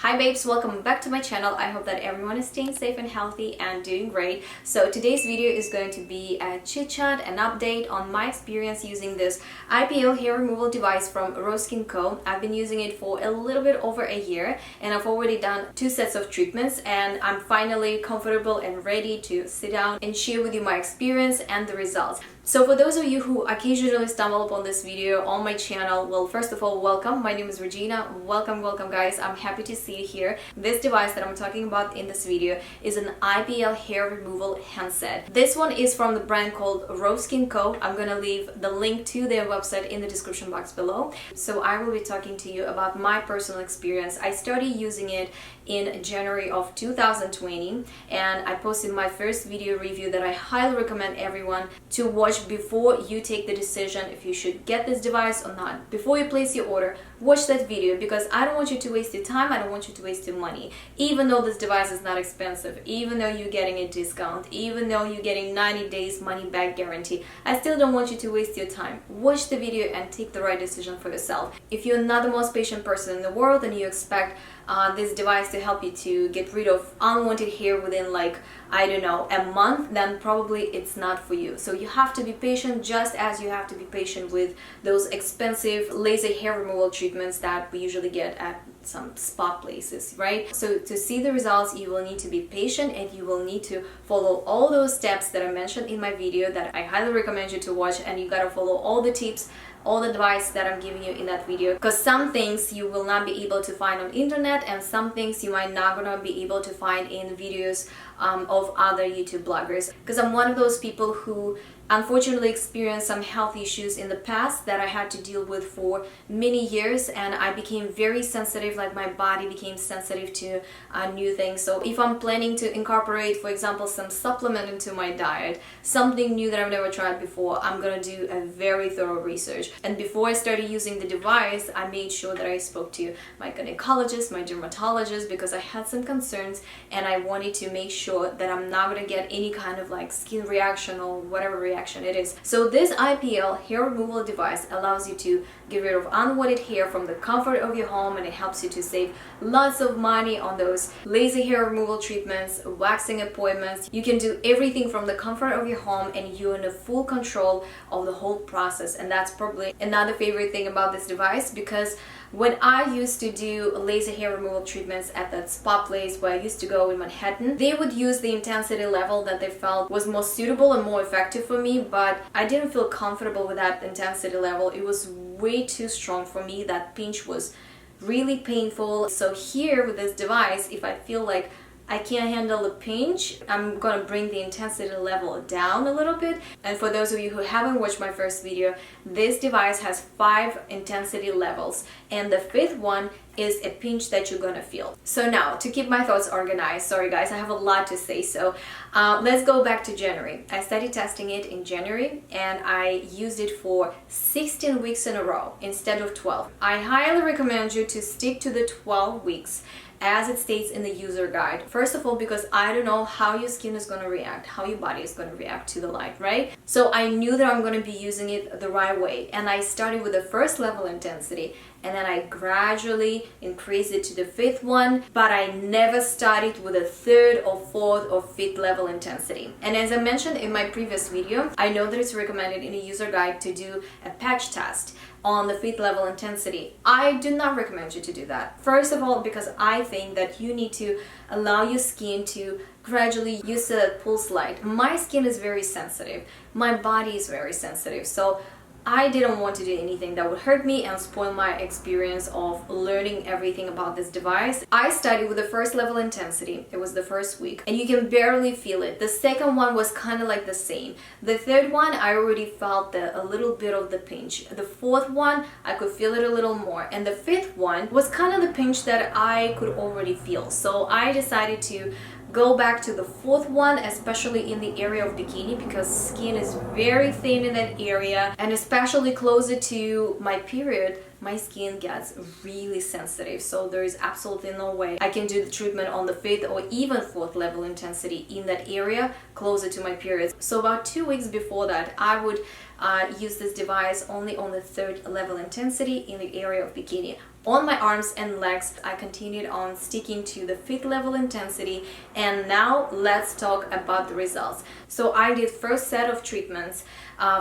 Hi babes, welcome back to my channel. I hope that everyone is staying safe and healthy and doing great. So today's video is going to be a chit chat, an update on my experience using this IPL hair removal device from Roseskinco. I've been using it for a little bit over a year and I've already done 2 sets of treatments, and I'm finally comfortable and ready to sit down and share with you my experience and the results. So for those of you who occasionally stumble upon this video on my channel, well, first of all, welcome. My name is Regina. Welcome guys. I'm happy to see you here. This device that I'm talking about in this video is an IPL hair removal handset. This one is from the brand called Roseskinco. I'm gonna leave the link to their website in the description box below. So I will be talking to you about my personal experience. I started using it in January of 2020, and I posted my first video review that I highly recommend everyone to watch before you take the decision if you should get this device or not. Before you place your order, watch that video, because I don't want you to waste your time, I don't want you to waste your money. Even though this device is not expensive, even though you're getting a discount, even though you're getting 90 days money back guarantee, I still don't want you to waste your time. Watch the video and take the right decision for yourself. If you're not the most patient person in the world and you expect this device to help you to get rid of unwanted hair within, like, I don't know, a month, then probably it's not for you. So you have to be patient, just as you have to be patient with those expensive laser hair removal treatments that we usually get at some spa places, right? So to see the results, you will need to be patient and you will need to follow all those steps that I mentioned in my video that I highly recommend you to watch, and you gotta follow all the tips, all the advice that I'm giving you in that video, because some things you will not be able to find on internet and some things you might not gonna be able to find in videos of other YouTube bloggers, because I'm one of those people who unfortunately experienced some health issues in the past that I had to deal with for many years, and I became very sensitive, like my body became sensitive to new things. So if I'm planning to incorporate, for example, some supplement into my diet, something new that I've never tried before, I'm gonna do a very thorough research. And before I started using the device, I made sure that I spoke to my gynecologist, my dermatologist, because I had some concerns and I wanted to make sure that I'm not gonna get any kind of like skin reaction or whatever reaction it is. So this IPL hair removal device allows you to get rid of unwanted hair from the comfort of your home, and it helps you to save lots of money on those laser hair removal treatments, waxing appointments. You can do everything from the comfort of your home and you're in a full control of the whole process. And that's probably another favorite thing about this device, because when I used to do laser hair removal treatments at that spa place where I used to go in Manhattan, they would use the intensity level that they felt was more suitable and more effective for me, but I didn't feel comfortable with that intensity level. It was way too strong for me. That pinch was really painful. So here with this device, if I feel like I can't handle the pinch, I'm gonna bring the intensity level down a little bit. And for those of you who haven't watched my first video, this device has 5 intensity levels, and the 5th one is a pinch that you're gonna feel. So now, to keep my thoughts organized, sorry guys, I have a lot to say, so let's go back to January. I started testing it in January and I used it for 16 weeks in a row instead of 12. I highly recommend you to stick to the 12 weeks as it states in the user guide. First of all, because I don't know how your skin is going to react, how your body is going to react to the light, right? So I knew that I'm going to be using it the right way, and I started with the first level intensity, and then I gradually increased it to the 5th one, but I never started with a 3rd or 4th or 5th level intensity. And as I mentioned in my previous video, I know that it's recommended in a user guide to do a patch test on the 5th level intensity. I do not recommend you to do that. First of all, because I think that you need to allow your skin to gradually use that pulse light. My skin is very sensitive. My body is very sensitive. So I didn't want to do anything that would hurt me and spoil my experience of learning everything about this device. I started with the 1st level intensity. It was the 1st week, and you can barely feel it. The 2nd one was kind of like the same. The 3rd one, I already felt a little bit of the pinch. The 4th one, I could feel it a little more. And the 5th one was kind of the pinch that I could already feel. So I decided to go back to the 4th one, especially in the area of bikini, because skin is very thin in that area, and especially closer to my period, my skin gets really sensitive. So there is absolutely no way I can do the treatment on the 5th or even 4th level intensity in that area closer to my periods. So about 2 weeks before that, I would use this device only on the 3rd level intensity in the area of bikini. On my arms and legs, I continued on sticking to the fit level intensity, and now let's talk about the results. So I did first set of treatments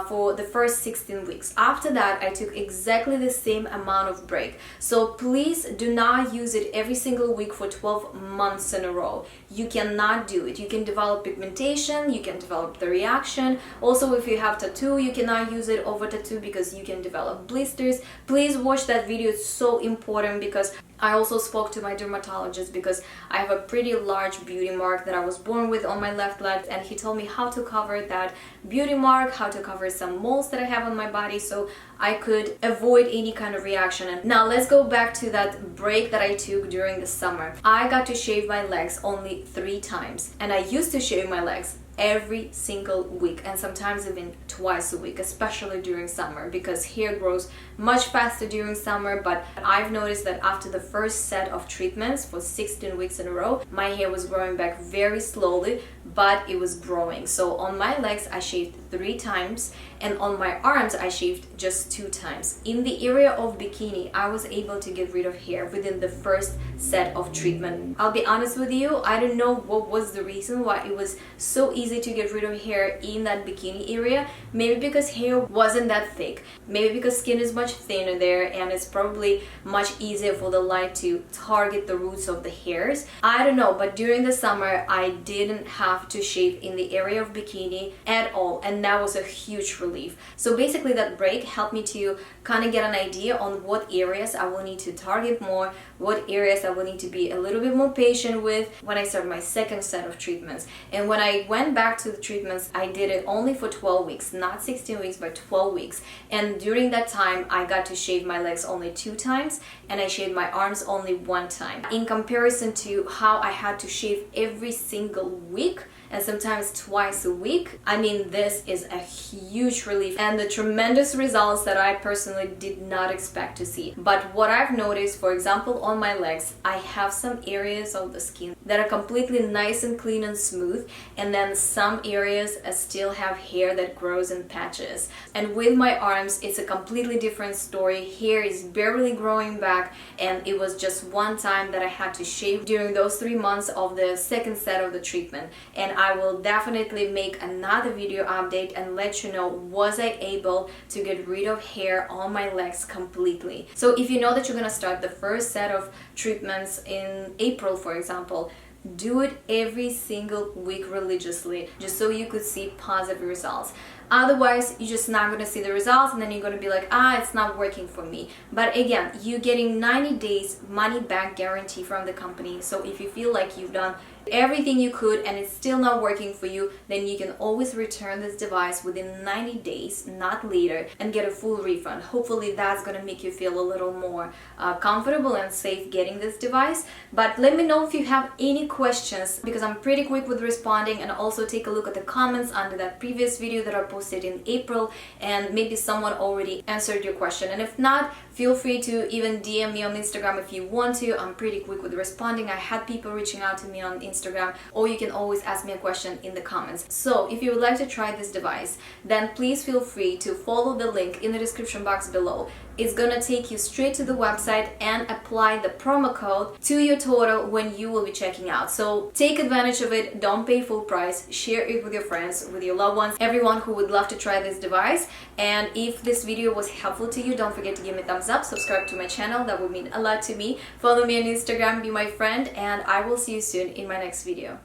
for the first 16 weeks. After that, I took exactly the same amount of break. So please do not use it every single week for 12 months in a row. You cannot do it. You can develop pigmentation, you can develop the reaction. Also, if you have tattoo, you cannot use it over tattoo because you can develop blisters. Please watch that video. It's so important because I also spoke to my dermatologist because I have a pretty large beauty mark that I was born with on my left leg, and he told me how to cover that beauty mark, how to cover some moles that I have on my body so I could avoid any kind of reaction. And now let's go back to that break that I took during the summer. I got to shave my legs only 3 times, and I used to shave my legs every single week and sometimes even twice a week, especially during summer because hair grows much faster during summer. But I've noticed that after the first set of treatments for 16 weeks in a row, my hair was growing back very slowly, but it was growing. So on my legs I shaved 3 times, and on my arms I shaved just 2 times. In the area of bikini, I was able to get rid of hair within the first set of treatment. I'll be honest with you, I don't know what was the reason why it was so easy to get rid of hair in that bikini area. Maybe because hair wasn't that thick, maybe because skin is much thinner there and it's probably much easier for the light to target the roots of the hairs. I don't know, but during the summer I didn't have to shave in the area of bikini at all, and that was a huge relief. So basically that break helped me to kind of get an idea on what areas I will need to target more, what areas I will need to be a little bit more patient with when I start my second set of treatments. And when I went back to the treatments, I did it only for 12 weeks, not 16 weeks, but 12 weeks. And during that time, I got to shave my legs only 2 times, and I shaved my arms only 1 time. In comparison to how I had to shave every single week, and sometimes twice a week, I mean, this is a huge relief and the tremendous results that I personally did not expect to see. But what I've noticed, for example, on my legs, I have some areas of the skin that are completely nice and clean and smooth, and then some areas still have hair that grows in patches. And with my arms, it's a completely different story. Hair is barely growing back, and it was just 1 time that I had to shave during those 3 months of the second set of the treatment. And I will definitely make another video update and let you know, was I able to get rid of hair on my legs completely. So if you know that you're gonna start the first set of treatments in April, for example, do it every single week religiously, just so you could see positive results. Otherwise, you're just not going to see the results, and then you're going to be like, it's not working for me. But again, you're getting 90 days money back guarantee from the company. So if you feel like you've done everything you could and it's still not working for you, then you can always return this device within 90 days, not later, and get a full refund. Hopefully that's going to make you feel a little more comfortable and safe getting this device. But let me know if you have any questions, because I'm pretty quick with responding, and also take a look at the comments under that previous video that I posted in April, and maybe someone already answered your question. And if not, feel free to even DM me on Instagram if you want to. I'm pretty quick with responding. I had people reaching out to me on Instagram, or you can always ask me a question in the comments. So if you would like to try this device, then please feel free to follow the link in the description box below. It's gonna take you straight to the website and apply the promo code to your total when you will be checking out. So take advantage of it, don't pay full price, share it with your friends, with your loved ones, everyone who would love to try this device. And if this video was helpful to you, don't forget to give me a thumbs up, subscribe to my channel, that would mean a lot to me. Follow me on Instagram, be my friend, and I will see you soon in my next video.